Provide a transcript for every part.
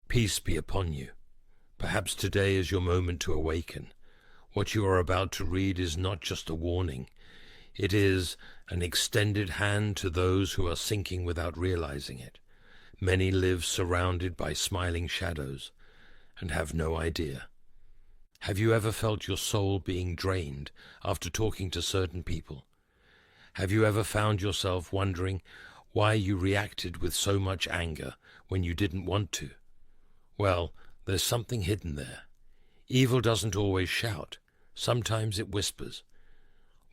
Peace be upon you. Perhaps today is your moment to awaken. What you are about to read is not just a warning. It is an extended hand to those who are sinking without realizing it. Many live surrounded by smiling shadows and have no idea. Have you ever felt your soul being drained after talking to certain people? Have you ever found yourself wondering why you reacted with so much anger when you didn't want to? Well, there's something hidden there. Evil doesn't always shout. Sometimes it whispers,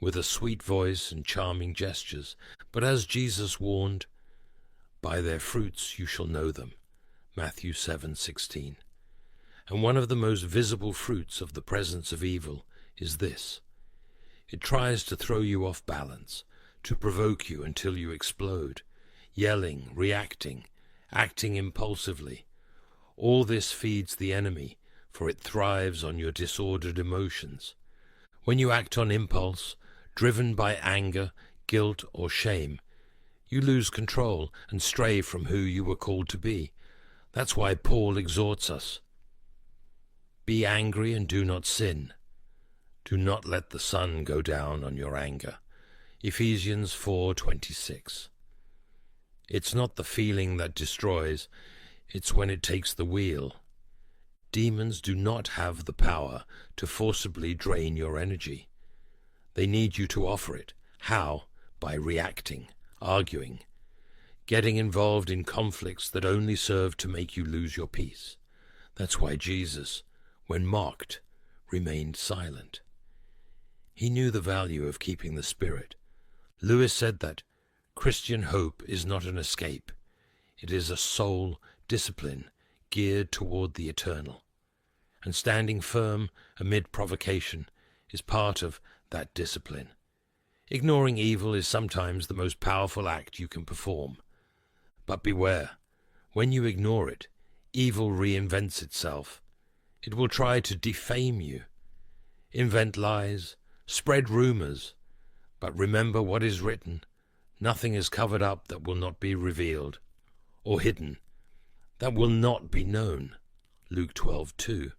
with a sweet voice and charming gestures. But as Jesus warned, by their fruits you shall know them. Matthew 7:16. And one of the most visible fruits of the presence of evil is this. It tries to throw you off balance, to provoke you until you explode, yelling, reacting, acting impulsively. All this feeds the enemy, for it thrives on your disordered emotions. When you act on impulse, driven by anger, guilt, or shame, you lose control and stray from who you were called to be. That's why Paul exhorts us. Be angry and do not sin. Do not let the sun go down on your anger. Ephesians 4:26. It's not the feeling that destroys, it's when it takes the wheel. Demons do not have the power to forcibly drain your energy. They need you to offer it. How? By reacting, arguing, getting involved in conflicts that only serve to make you lose your peace. That's why Jesus, when mocked, remained silent. He knew the value of keeping the spirit. Lewis said that Christian hope is not an escape. It is a soul discipline geared toward the eternal. And standing firm amid provocation is part of that discipline. Ignoring evil is sometimes the most powerful act you can perform. But beware, when you ignore it, evil reinvents itself. It will try to defame you, invent lies, spread rumors. But remember what is written. Nothing is covered up that will not be revealed, or hidden, that will not be known. Luke 12:2.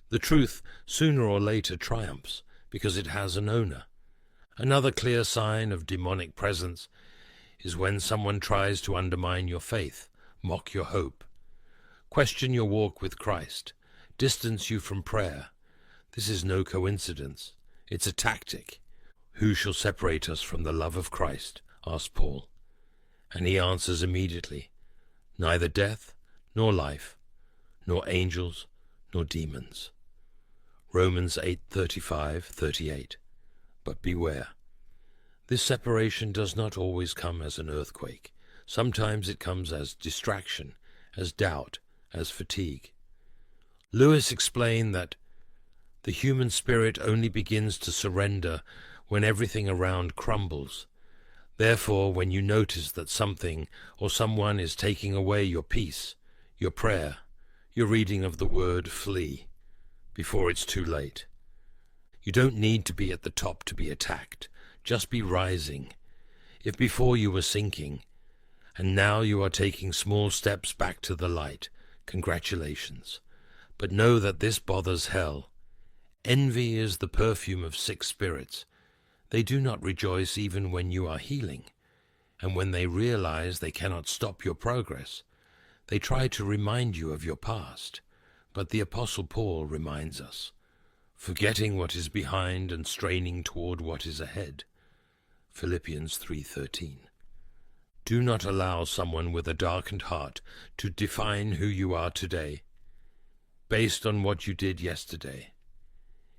The truth sooner or later triumphs because it has an owner. Another clear sign of demonic presence is when someone tries to undermine your faith, mock your hope, question your walk with Christ, distance you from prayer. This is no coincidence. It's a tactic. Who shall separate us from the love of Christ? Asked Paul. And he answers immediately, neither death, nor life, nor angels, nor demons. Romans 8:35-38. But beware. This separation does not always come as an earthquake. Sometimes it comes as distraction, as doubt, as fatigue. Lewis explained that the human spirit only begins to surrender when everything around crumbles. Therefore, when you notice that something or someone is taking away your peace, your prayer, your reading of the word, flee before it's too late. You don't need to be at the top to be attacked. Just be rising. If before you were sinking, and now you are taking small steps back to the light, congratulations. But know that this bothers hell. Envy is the perfume of sick spirits. They do not rejoice even when you are healing, and when they realize they cannot stop your progress, they try to remind you of your past. But the Apostle Paul reminds us, forgetting what is behind and straining toward what is ahead. Philippians 3:13. Do not allow someone with a darkened heart to define who you are today, based on what you did yesterday.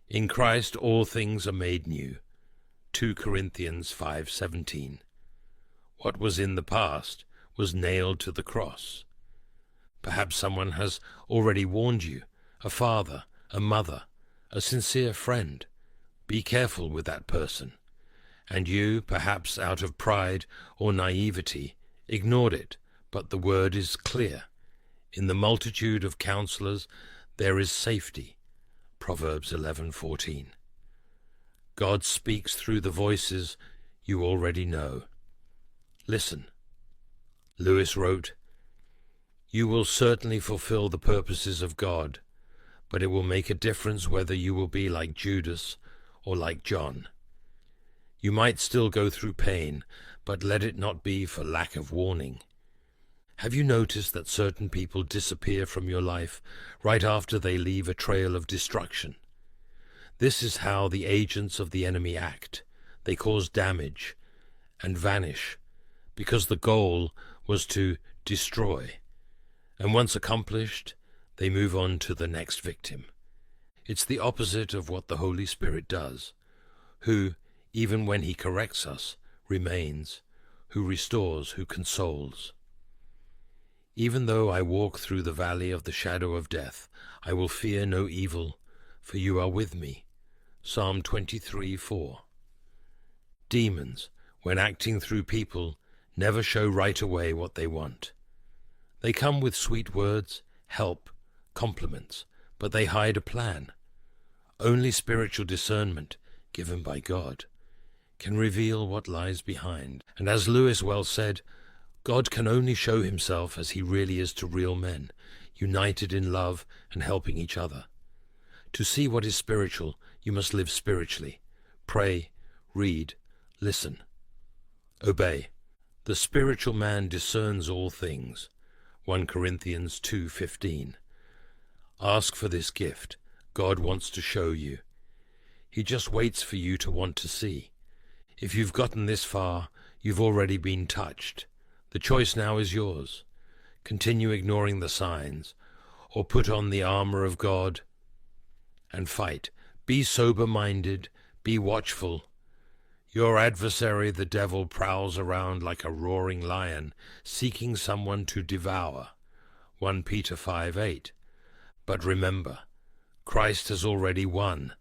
In Christ all things are made new. 2 Corinthians 5:17. What was in the past was nailed to the cross. Perhaps someone has already warned you, a father, a mother, a sincere friend. Be careful with that person. And you, perhaps out of pride or naivety, ignored it, but the word is clear. In the multitude of counselors there is safety. Proverbs 11:14. God speaks through the voices you already know. Listen. Lewis wrote, You will certainly fulfill the purposes of God, but it will make a difference whether you will be like Judas or like John. You might still go through pain, but let it not be for lack of warning. Have you noticed that certain people disappear from your life right after they leave a trail of destruction? This is how the agents of the enemy act. They cause damage and vanish because the goal was to destroy. And once accomplished, they move on to the next victim. It's the opposite of what the Holy Spirit does, who, even when he corrects us, remains, who restores, who consoles. Even though I walk through the valley of the shadow of death, I will fear no evil, for you are with me. Psalm 23:4. Demons, when acting through people, never show right away what they want. They come with sweet words, help, compliments, but they hide a plan. Only spiritual discernment, given by God, can reveal what lies behind. And as Lewis well said, God can only show himself as he really is to real men, united in love and helping each other. To see what is spiritual, you must live spiritually. Pray, read, listen, obey. The spiritual man discerns all things. 1 Corinthians 2:15. Ask for this gift. God wants to show you. He just waits for you to want to see. If you've gotten this far, you've already been touched. The choice now is yours. Continue ignoring the signs, or put on the armor of God and fight. Be sober-minded, be watchful. Your adversary, the devil, prowls around like a roaring lion, seeking someone to devour. 1 Peter 5:8. But remember, Christ has already won,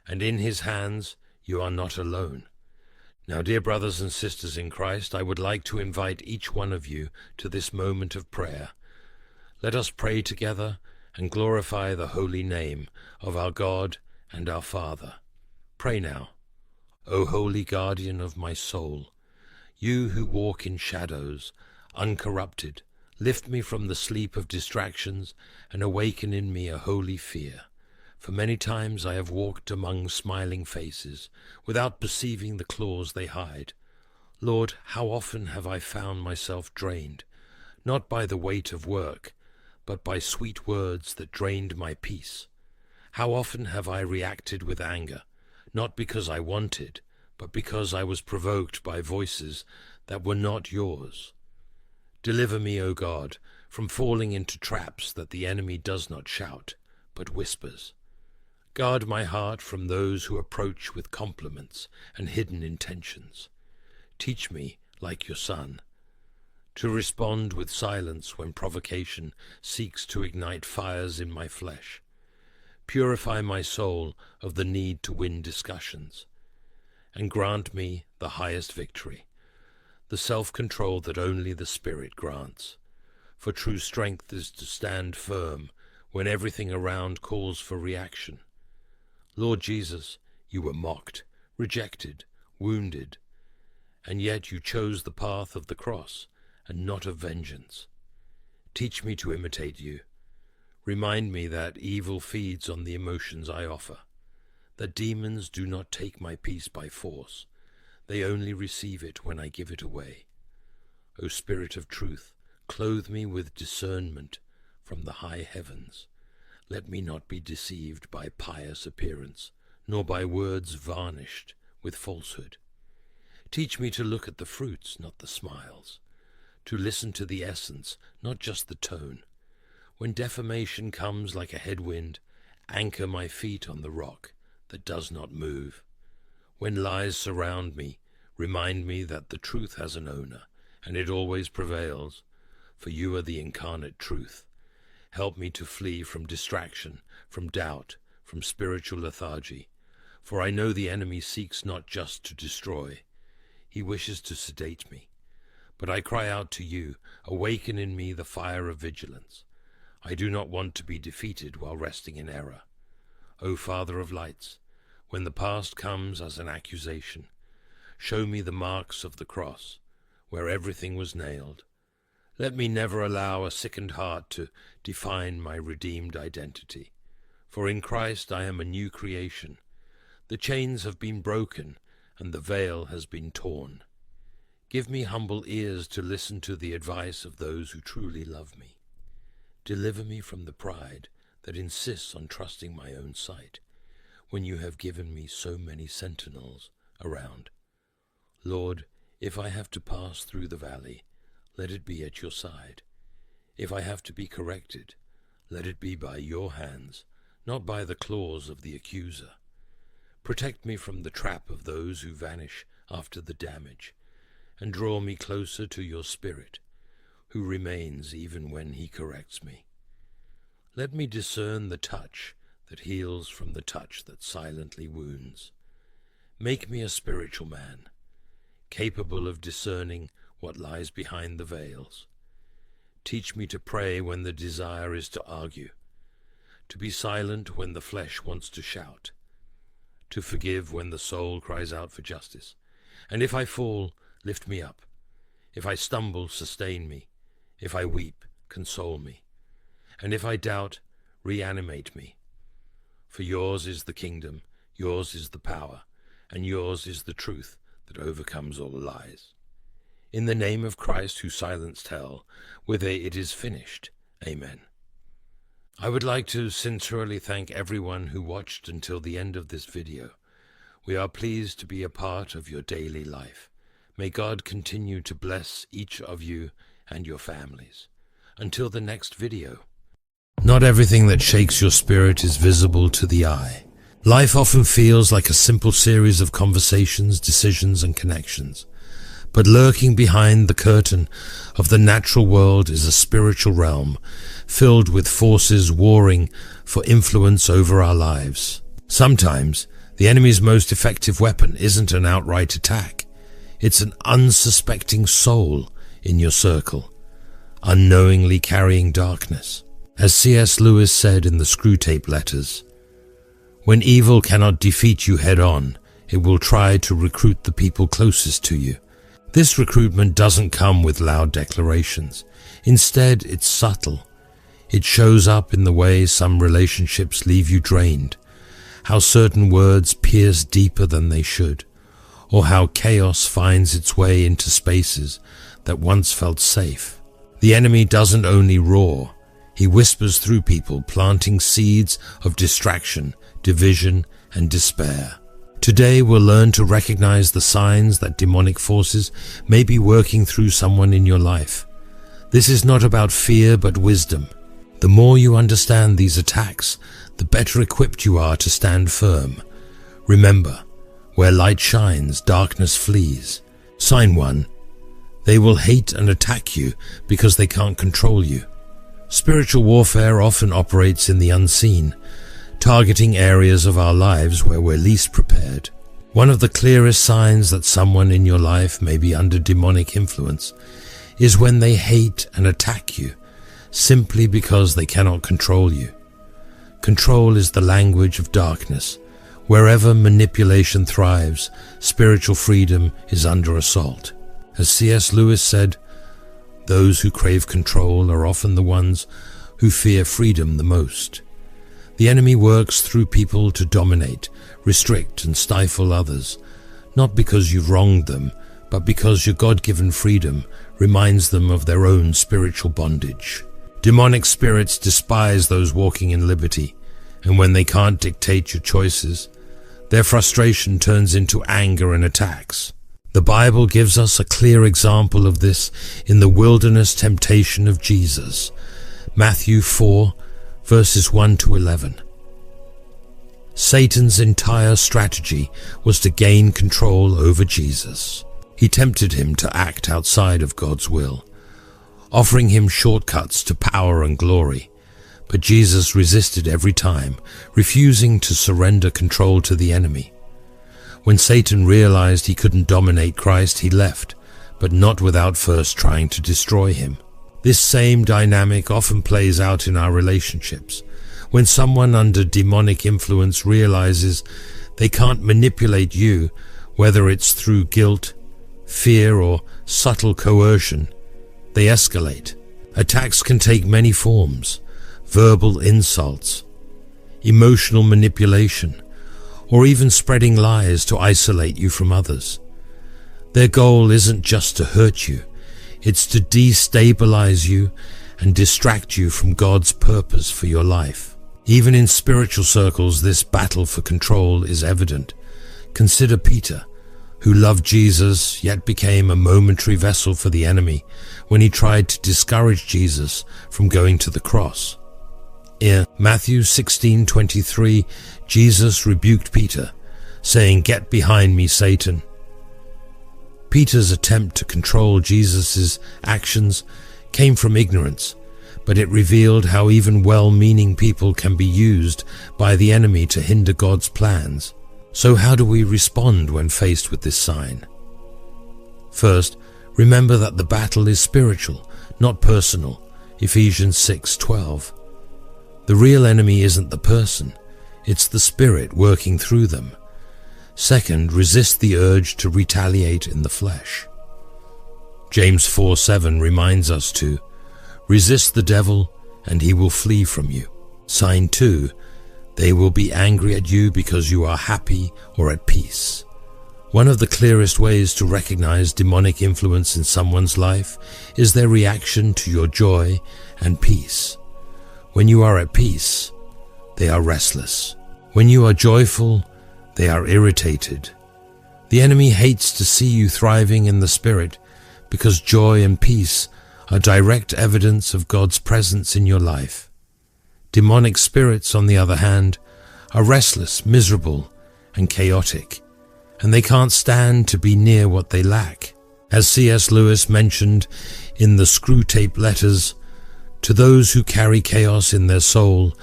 and in his hands you are not alone. Now, dear brothers and sisters in Christ, I would like to invite each one of you to this moment of prayer. Let us pray together and glorify the holy name of our God and our Father. Pray now. O holy guardian of my soul, you who walk in shadows, uncorrupted, lift me from the sleep of distractions and awaken in me a holy fear. For many times I have walked among smiling faces, without perceiving the claws they hide. Lord, how often have I found myself drained, not by the weight of work, but by sweet words that drained my peace. How often have I reacted with anger, not because I wanted, but because I was provoked by voices that were not yours. Deliver me, O God, from falling into traps that the enemy does not shout, but whispers. Guard my heart from those who approach with compliments and hidden intentions. Teach me, like your Son, to respond with silence when provocation seeks to ignite fires in my flesh. Purify my soul of the need to win discussions, and grant me the highest victory, the self-control that only the Spirit grants. For true strength is to stand firm when everything around calls for reaction. Lord Jesus, you were mocked, rejected, wounded, and yet you chose the path of the cross and not of vengeance. Teach me to imitate you. Remind me that evil feeds on the emotions I offer, that demons do not take my peace by force. They only receive it when I give it away. O Spirit of truth, clothe me with discernment from the high heavens. Let me not be deceived by pious appearance, nor by words varnished with falsehood. Teach me to look at the fruits, not the smiles, to listen to the essence, not just the tone. When defamation comes like a headwind, anchor my feet on the rock that does not move. When lies surround me, remind me that the truth has an owner, and it always prevails, for you are the incarnate truth. Help me to flee from distraction, from doubt, from spiritual lethargy, for I know the enemy seeks not just to destroy. He wishes to sedate me. But I cry out to you, awaken in me the fire of vigilance. I do not want to be defeated while resting in error. O Father of lights, when the past comes as an accusation, show me the marks of the cross, where everything was nailed. Let me never allow a sickened heart to define my redeemed identity. For in Christ I am a new creation. The chains have been broken, and the veil has been torn. Give me humble ears to listen to the advice of those who truly love me. Deliver me from the pride that insists on trusting my own sight, when you have given me so many sentinels around. Lord, if I have to pass through the valley, let it be at your side. If I have to be corrected, let it be by your hands, not by the claws of the accuser. Protect me from the trap of those who vanish after the damage, and draw me closer to your Spirit, who remains even when he corrects me. Let me discern the touch that heals from the touch that silently wounds. Make me a spiritual man, capable of discerning what lies behind the veils. Teach me to pray when the desire is to argue, to be silent when the flesh wants to shout, to forgive when the soul cries out for justice. And if I fall, lift me up. If I stumble, sustain me. If I weep, console me. And if I doubt, reanimate me. For yours is the kingdom, yours is the power, and yours is the truth that overcomes all lies. In the name of Christ who silenced hell, with a "it is finished." Amen. I would like to sincerely thank everyone who watched until the end of this video. We are pleased to be a part of your daily life. May God continue to bless each of you and your families. Until the next video. Not everything that shakes your spirit is visible to the eye. Life often feels like a simple series of conversations, decisions, and connections. But lurking behind the curtain of the natural world is a spiritual realm filled with forces warring for influence over our lives. Sometimes, the enemy's most effective weapon isn't an outright attack. It's an unsuspecting soul in your circle, unknowingly carrying darkness. As C.S. Lewis said in the Screwtape Letters, "When evil cannot defeat you head-on, it will try to recruit the people closest to you. This recruitment doesn't come with loud declarations. Instead, it's subtle. It shows up in the way some relationships leave you drained, how certain words pierce deeper than they should, or how chaos finds its way into spaces that once felt safe. The enemy doesn't only roar, he whispers through people, planting seeds of distraction, division, and despair. Today we'll learn to recognize the signs that demonic forces may be working through someone in your life. This is not about fear but wisdom. The more you understand these attacks, the better equipped you are to stand firm. Remember, where light shines, darkness flees. Sign 1. They will hate and attack you because they can't control you. Spiritual warfare often operates in the unseen, targeting areas of our lives where we're least prepared. One of the clearest signs that someone in your life may be under demonic influence is when they hate and attack you simply because they cannot control you. Control is the language of darkness. Wherever manipulation thrives, spiritual freedom is under assault. As C.S. Lewis said, "Those who crave control are often the ones who fear freedom the most." The enemy works through people to dominate, restrict, and stifle others, not because you've wronged them, but because your God-given freedom reminds them of their own spiritual bondage. Demonic spirits despise those walking in liberty, and when they can't dictate your choices, their frustration turns into anger and attacks. The Bible gives us a clear example of this in the wilderness temptation of Jesus. Matthew 4, verses 1 to 11. Satan's entire strategy was to gain control over Jesus. He tempted him to act outside of God's will, offering him shortcuts to power and glory. But Jesus resisted every time, refusing to surrender control to the enemy. When Satan realized he couldn't dominate Christ, he left, but not without first trying to destroy him. This same dynamic often plays out in our relationships. When someone under demonic influence realizes they can't manipulate you, whether it's through guilt, fear, or subtle coercion, they escalate. Attacks can take many forms: verbal insults, emotional manipulation, or even spreading lies to isolate you from others. Their goal isn't just to hurt you, it's to destabilize you and distract you from God's purpose for your life. Even in spiritual circles, this battle for control is evident. Consider Peter, who loved Jesus yet became a momentary vessel for the enemy when he tried to discourage Jesus from going to the cross. In Matthew 16:23, Jesus rebuked Peter, saying, "Get behind me, Satan." Peter's attempt to control Jesus' actions came from ignorance, but it revealed how even well-meaning people can be used by the enemy to hinder God's plans. So how do we respond when faced with this sign? First, remember that the battle is spiritual, not personal. Ephesians 6:12. The real enemy isn't the person, it's the spirit working through them. Second, resist the urge to retaliate in the flesh. James 4:7 reminds us to resist the devil and he will flee from you. Sign 2, they will be angry at you because you are happy or at peace. One of the clearest ways to recognize demonic influence in someone's life is their reaction to your joy and peace. When you are at peace, they are restless. When you are joyful, they are irritated. The enemy hates to see you thriving in the spirit because joy and peace are direct evidence of God's presence in your life. Demonic spirits, on the other hand, are restless, miserable, and chaotic, and they can't stand to be near what they lack. As C.S. Lewis mentioned in the Screwtape Letters, to those who carry chaos in their soul,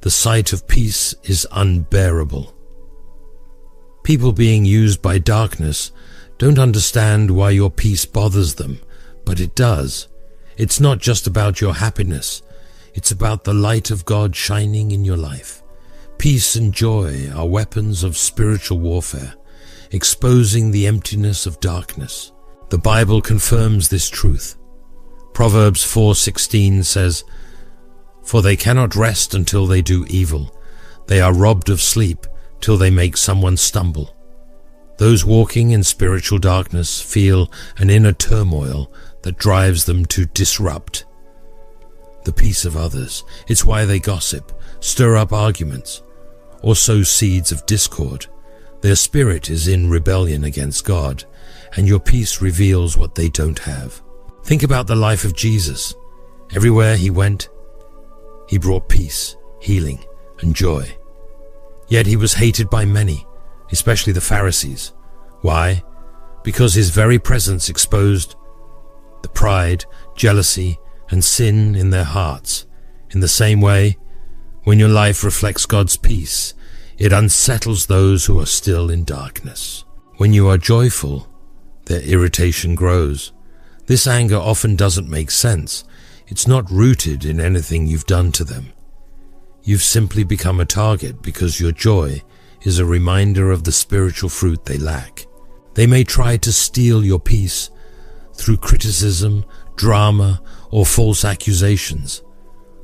the sight of peace is unbearable. People being used by darkness don't understand why your peace bothers them, but it does. It's not just about your happiness, it's about the light of God shining in your life. Peace and joy are weapons of spiritual warfare, exposing the emptiness of darkness. The Bible confirms this truth. Proverbs 4:16 says, "For they cannot rest until they do evil. They are robbed of sleep till they make someone stumble." Those walking in spiritual darkness feel an inner turmoil that drives them to disrupt the peace of others. It's why they gossip, stir up arguments, or sow seeds of discord. Their spirit is in rebellion against God, and your peace reveals what they don't have. Think about the life of Jesus. Everywhere he went, he brought peace, healing, and joy. Yet he was hated by many, especially the Pharisees. Why? Because his very presence exposed the pride, jealousy, and sin in their hearts. In the same way, when your life reflects God's peace, it unsettles those who are still in darkness. When you are joyful, their irritation grows. This anger often doesn't make sense. It's not rooted in anything you've done to them. You've simply become a target because your joy is a reminder of the spiritual fruit they lack. They may try to steal your peace through criticism, drama, or false accusations.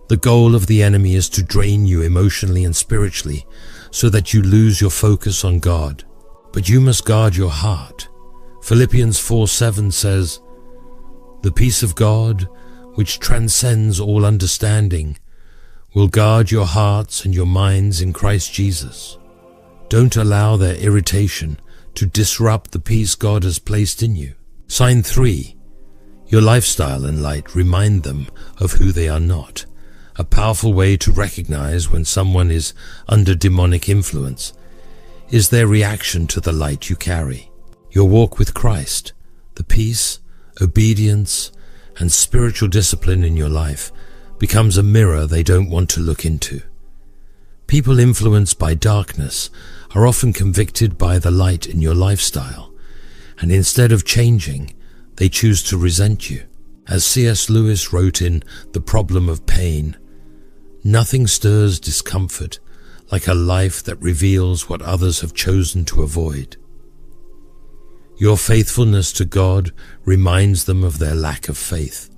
The goal of the enemy is to drain you emotionally and spiritually so that you lose your focus on God. But you must guard your heart. Philippians 4:7 says, "The peace of God, which transcends all understanding, will guard your hearts and your minds in Christ Jesus." Don't allow their irritation to disrupt the peace God has placed in you. Sign 3. Your lifestyle and light remind them of who they are not. A powerful way to recognize when someone is under demonic influence is their reaction to the light you carry. Your walk with Christ, the peace, obedience, and spiritual discipline in your life becomes a mirror they don't want to look into. People influenced by darkness are often convicted by the light in your lifestyle, and instead of changing, they choose to resent you. As C.S. Lewis wrote in The Problem of Pain, "Nothing stirs discomfort like a life that reveals what others have chosen to avoid." Your faithfulness to God reminds them of their lack of faith.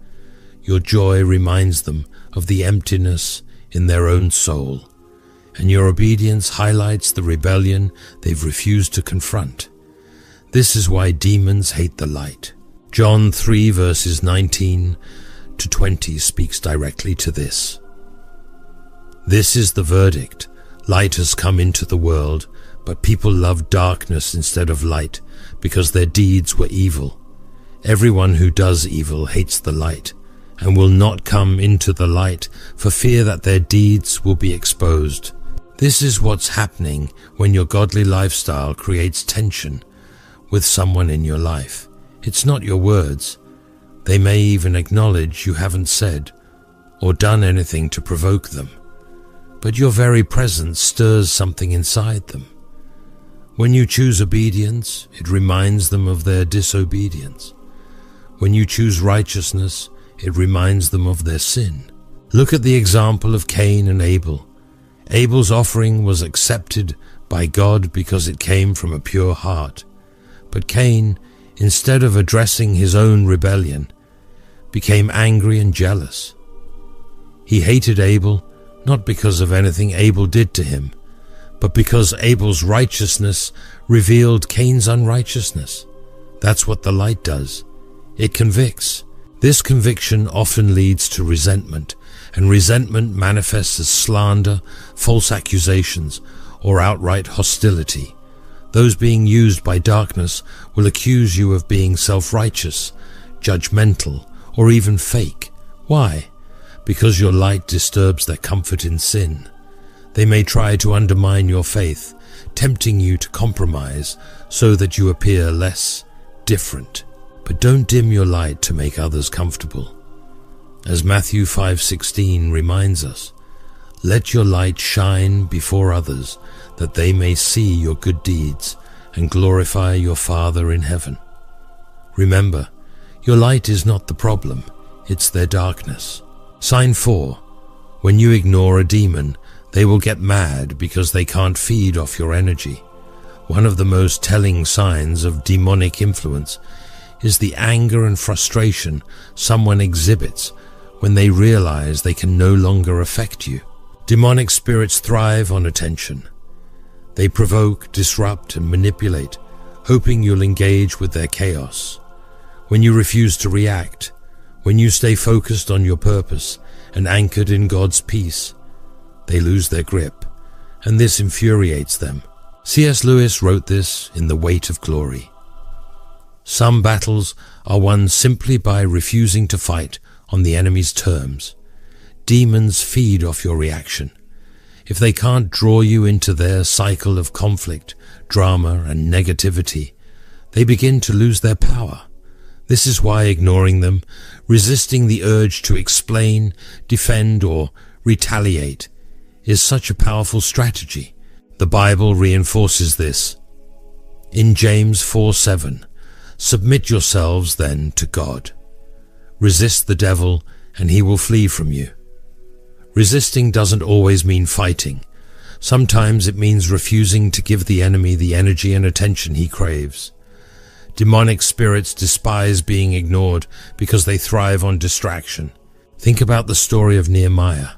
Your joy reminds them of the emptiness in their own soul, and your obedience highlights the rebellion they've refused to confront. This is why demons hate the light. John 3 verses 19 to 20 speaks directly to this. This is the verdict. Light has come into the world, but people loved darkness instead of light because their deeds were evil. Everyone who does evil hates the light and will not come into the light for fear that their deeds will be exposed. This is what's happening when your godly lifestyle creates tension with someone in your life. It's not your words. They may even acknowledge you haven't said or done anything to provoke them, but your very presence stirs something inside them. When you choose obedience, it reminds them of their disobedience. When you choose righteousness, it reminds them of their sin. Look at the example of Cain and Abel. Abel's offering was accepted by God because it came from a pure heart. But Cain, instead of addressing his own rebellion, became angry and jealous. He hated Abel not because of anything Abel did to him, but because Abel's righteousness revealed Cain's unrighteousness. That's what the light does. It convicts. This conviction often leads to resentment, and resentment manifests as slander, false accusations, or outright hostility. Those being used by darkness will accuse you of being self-righteous, judgmental, or even fake. Why? Because your light disturbs their comfort in sin. They may try to undermine your faith, tempting you to compromise so that you appear less different. But don't dim your light to make others comfortable. As Matthew 5:16 reminds us, let your light shine before others, that they may see your good deeds and glorify your Father in heaven. Remember, your light is not the problem, it's their darkness. Sign 4. When you ignore a demon, they will get mad because they can't feed off your energy. One of the most telling signs of demonic influence is the anger and frustration someone exhibits when they realize they can no longer affect you. Demonic spirits thrive on attention. They provoke, disrupt, and manipulate, hoping you'll engage with their chaos. When you refuse to react, when you stay focused on your purpose and anchored in God's peace, they lose their grip, and this infuriates them. C.S. Lewis wrote this in The Weight of Glory. Some battles are won simply by refusing to fight on the enemy's terms. Demons feed off your reaction. If they can't draw you into their cycle of conflict, drama, and negativity, they begin to lose their power. This is why ignoring them, resisting the urge to explain, defend, or retaliate is such a powerful strategy. The Bible reinforces this. In James 4:7, submit yourselves then to God. Resist the devil and he will flee from you. Resisting doesn't always mean fighting. Sometimes it means refusing to give the enemy the energy and attention he craves. Demonic spirits despise being ignored because they thrive on distraction. Think about the story of Nehemiah.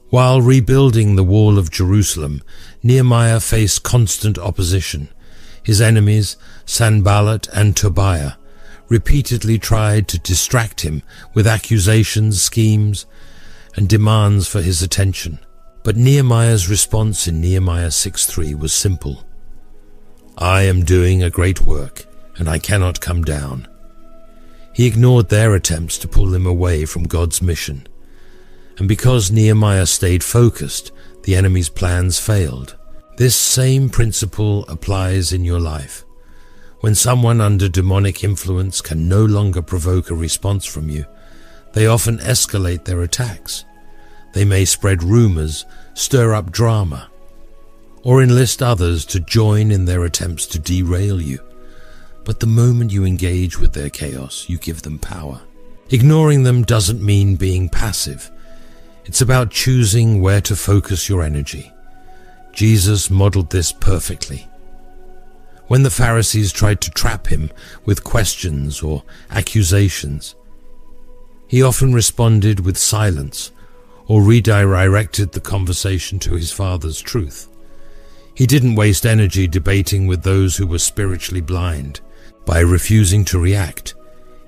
While rebuilding the wall of Jerusalem, Nehemiah faced constant opposition. His enemies, Sanballat and Tobiah, repeatedly tried to distract him with accusations, schemes, and demands for his attention. But Nehemiah's response in Nehemiah 6:3 was simple. I am doing a great work, and I cannot come down. He ignored their attempts to pull him away from God's mission. And because Nehemiah stayed focused, the enemy's plans failed. This same principle applies in your life. When someone under demonic influence can no longer provoke a response from you, they often escalate their attacks. They may spread rumors, stir up drama, or enlist others to join in their attempts to derail you. But the moment you engage with their chaos, you give them power. Ignoring them doesn't mean being passive. It's about choosing where to focus your energy. Jesus modeled this perfectly. When the Pharisees tried to trap him with questions or accusations, He often responded with silence or redirected the conversation to his Father's truth. He didn't waste energy debating with those who were spiritually blind. By refusing to react,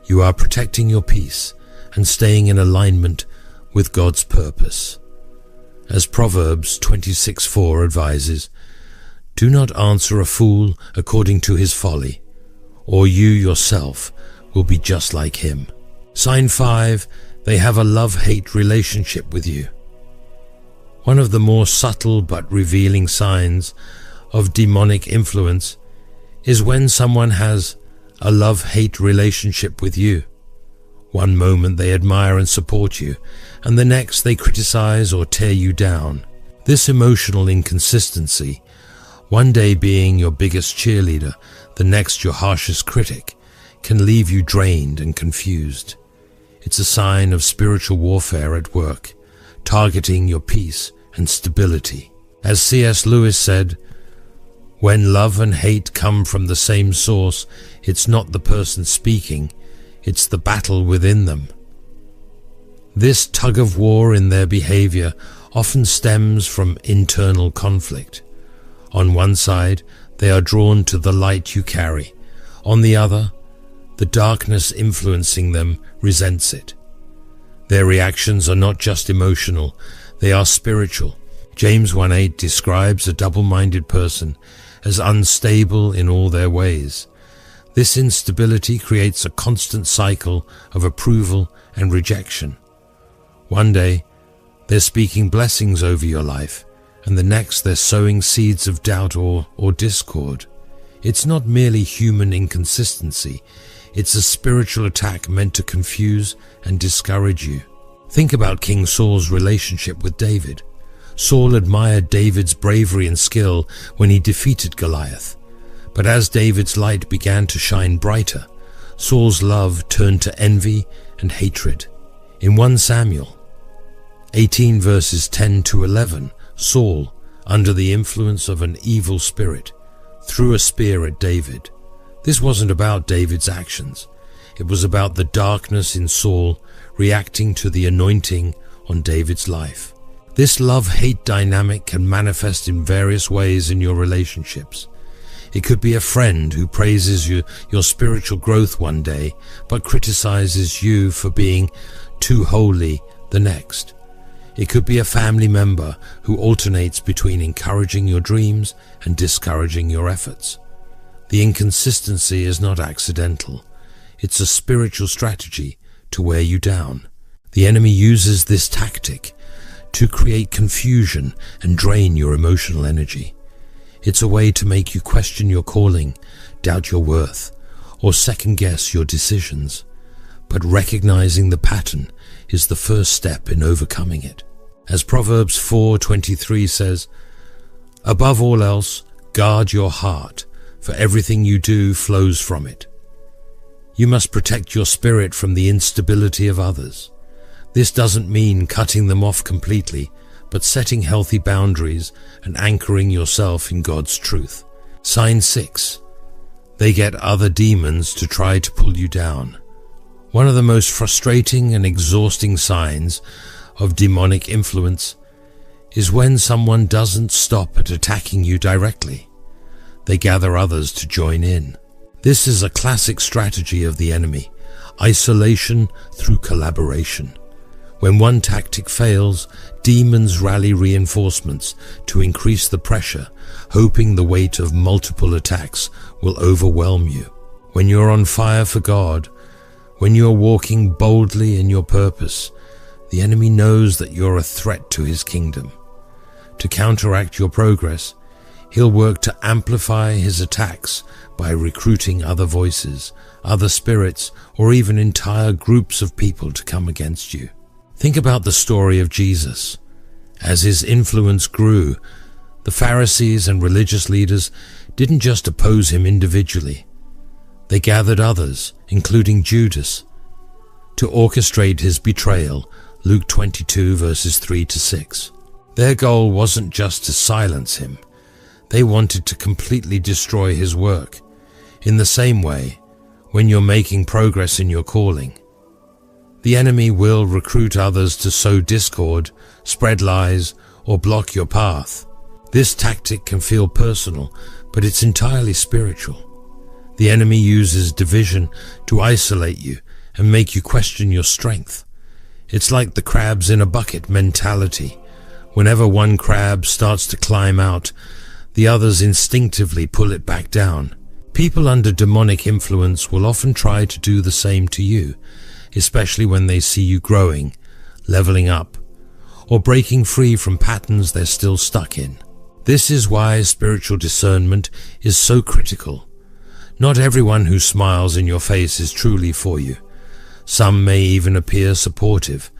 you are protecting your peace and staying in alignment with God's purpose. As Proverbs 26:4 advises, "Do not answer a fool according to his folly, or you yourself will be just like him." Sign 5, they have a love-hate relationship with you. One of the more subtle but revealing signs of demonic influence is when someone has a love-hate relationship with you. One moment they admire and support you, and the next they criticize or tear you down. This emotional inconsistency, one day being your biggest cheerleader, the next your harshest critic, can leave you drained and confused. It's a sign of spiritual warfare at work, targeting your peace and stability. As C.S. Lewis said, "When love and hate come from the same source, it's not the person speaking, it's the battle within them." This tug of war in their behavior often stems from internal conflict. On one side, they are drawn to the light you carry. On the other, the darkness influencing them resents it. Their reactions are not just emotional, they are spiritual. James 1:8 describes a double-minded person as unstable in all their ways. This instability creates a constant cycle of approval and rejection. One day, they're speaking blessings over your life, and the next they're sowing seeds of doubt or discord. It's not merely human inconsistency, it's a spiritual attack meant to confuse and discourage you. Think about King Saul's relationship with David. Saul admired David's bravery and skill when he defeated Goliath. But as David's light began to shine brighter, Saul's love turned to envy and hatred. In 1 Samuel 18 verses 10 to 11, Saul, under the influence of an evil spirit, threw a spear at David. This wasn't about David's actions. It was about the darkness in Saul reacting to the anointing on David's life. This love-hate dynamic can manifest in various ways in your relationships. It could be a friend who praises your spiritual growth one day, but criticizes you for being too holy the next. It could be a family member who alternates between encouraging your dreams and discouraging your efforts. The inconsistency is not accidental. It's a spiritual strategy to wear you down. The enemy uses this tactic to create confusion and drain your emotional energy. It's a way to make you question your calling, doubt your worth, or second-guess your decisions. But recognizing the pattern is the first step in overcoming it. As Proverbs 4:23 says, "Above all else, guard your heart, for everything you do flows from it." You must protect your spirit from the instability of others. This doesn't mean cutting them off completely, but setting healthy boundaries and anchoring yourself in God's truth. Sign 6. They get other demons to try to pull you down. One of the most frustrating and exhausting signs of demonic influence is when someone doesn't stop at attacking you directly. They gather others to join in. This is a classic strategy of the enemy, isolation through collaboration. When one tactic fails, demons rally reinforcements to increase the pressure, hoping the weight of multiple attacks will overwhelm you. When you're on fire for God, when you're walking boldly in your purpose, the enemy knows that you're a threat to his kingdom. To counteract your progress, he'll work to amplify his attacks by recruiting other voices, other spirits, or even entire groups of people to come against you. Think about the story of Jesus. As his influence grew, the Pharisees and religious leaders didn't just oppose him individually. They gathered others, including Judas, to orchestrate his betrayal, Luke 22 verses 3 to 6. Their goal wasn't just to silence him. They wanted to completely destroy his work. In the same way, when you're making progress in your calling, The enemy will recruit others to sow discord, spread lies, or block your path. This tactic can feel personal, but it's entirely spiritual. The enemy uses division to isolate you and make you question your strength. It's like the crabs in a bucket mentality. Whenever one crab starts to climb out, the others instinctively pull it back down. People under demonic influence will often try to do the same to you, especially when they see you growing, leveling up, or breaking free from patterns they're still stuck in. This is why spiritual discernment is so critical. Not everyone who smiles in your face is truly for you. Some may even appear supportive,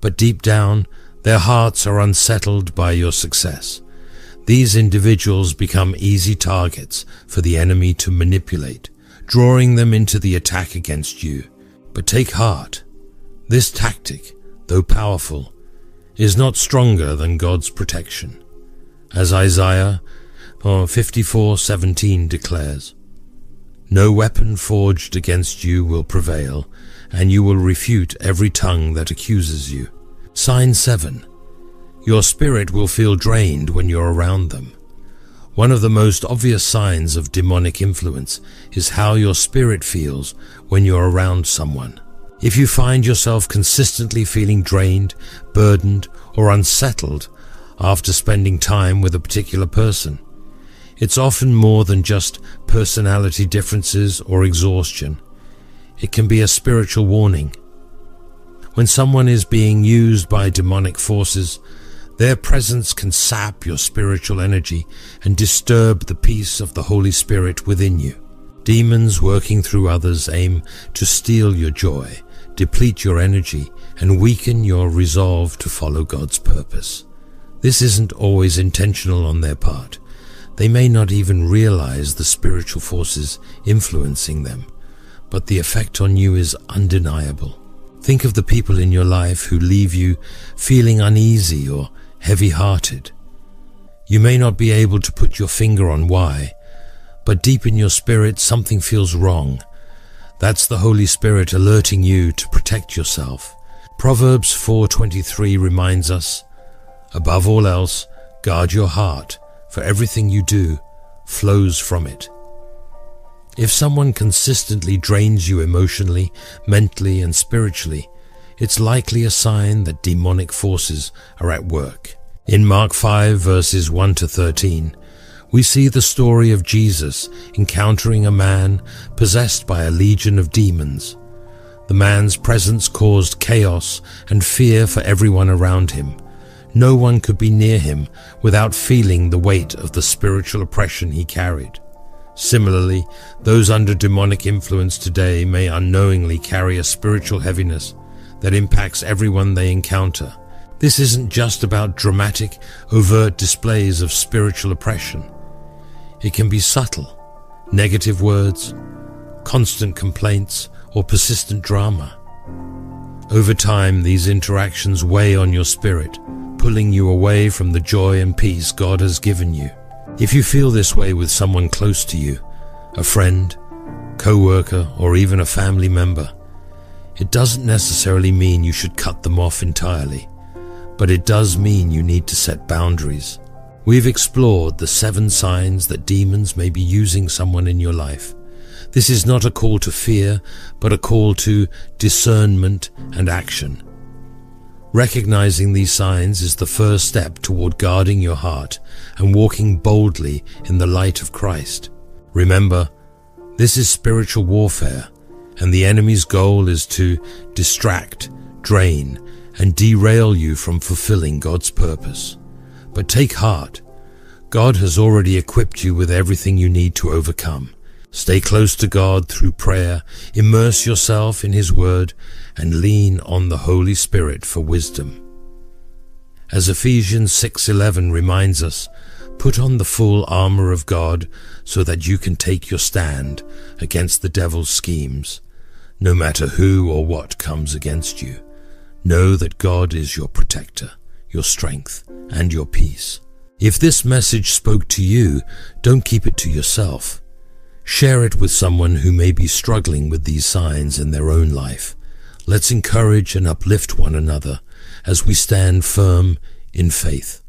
but deep down, their hearts are unsettled by your success. These individuals become easy targets for the enemy to manipulate, drawing them into the attack against you. But take heart. This tactic, though powerful, is not stronger than God's protection. As Isaiah 54:17 declares, "No weapon forged against you will prevail, and you will refute every tongue that accuses you." Sign 7. Your spirit will feel drained when you're around them. One of the most obvious signs of demonic influence is how your spirit feels when you're around someone. If you find yourself consistently feeling drained, burdened, or unsettled after spending time with a particular person, it's often more than just personality differences or exhaustion. It can be a spiritual warning. When someone is being used by demonic forces, their presence can sap your spiritual energy and disturb the peace of the Holy Spirit within you. Demons working through others aim to steal your joy, deplete your energy, and weaken your resolve to follow God's purpose. This isn't always intentional on their part. They may not even realize the spiritual forces influencing them, but the effect on you is undeniable. Think of the people in your life who leave you feeling uneasy or heavy-hearted. You may not be able to put your finger on why, but deep in your spirit something feels wrong. That's the Holy Spirit alerting you to protect yourself. Proverbs 4:23 reminds us, "Above all else, guard your heart, for everything you do flows from it." If someone consistently drains you emotionally, mentally, and spiritually, it's likely a sign that demonic forces are at work. In Mark 5 verses 1 to 13, we see the story of Jesus encountering a man possessed by a legion of demons. The man's presence caused chaos and fear for everyone around him. No one could be near him without feeling the weight of the spiritual oppression he carried. Similarly, those under demonic influence today may unknowingly carry a spiritual heaviness that impacts everyone they encounter. This isn't just about dramatic, overt displays of spiritual oppression. It can be subtle, negative words, constant complaints, or persistent drama. Over time, these interactions weigh on your spirit, pulling you away from the joy and peace God has given you. If you feel this way with someone close to you, a friend, co-worker, or even a family member, it doesn't necessarily mean you should cut them off entirely, but it does mean you need to set boundaries. We've explored the 7 signs that demons may be using someone in your life. This is not a call to fear, but a call to discernment and action. Recognizing these signs is the first step toward guarding your heart and walking boldly in the light of Christ. Remember, this is spiritual warfare, and the enemy's goal is to distract, drain, and derail you from fulfilling God's purpose. But take heart. God has already equipped you with everything you need to overcome. Stay close to God through prayer, immerse yourself in His Word, and lean on the Holy Spirit for wisdom. As Ephesians 6:11 reminds us, put on the full armor of God so that you can take your stand against the devil's schemes. No matter who or what comes against you, know that God is your protector, your strength, and your peace. If this message spoke to you, don't keep it to yourself. Share it with someone who may be struggling with these signs in their own life. Let's encourage and uplift one another as we stand firm in faith.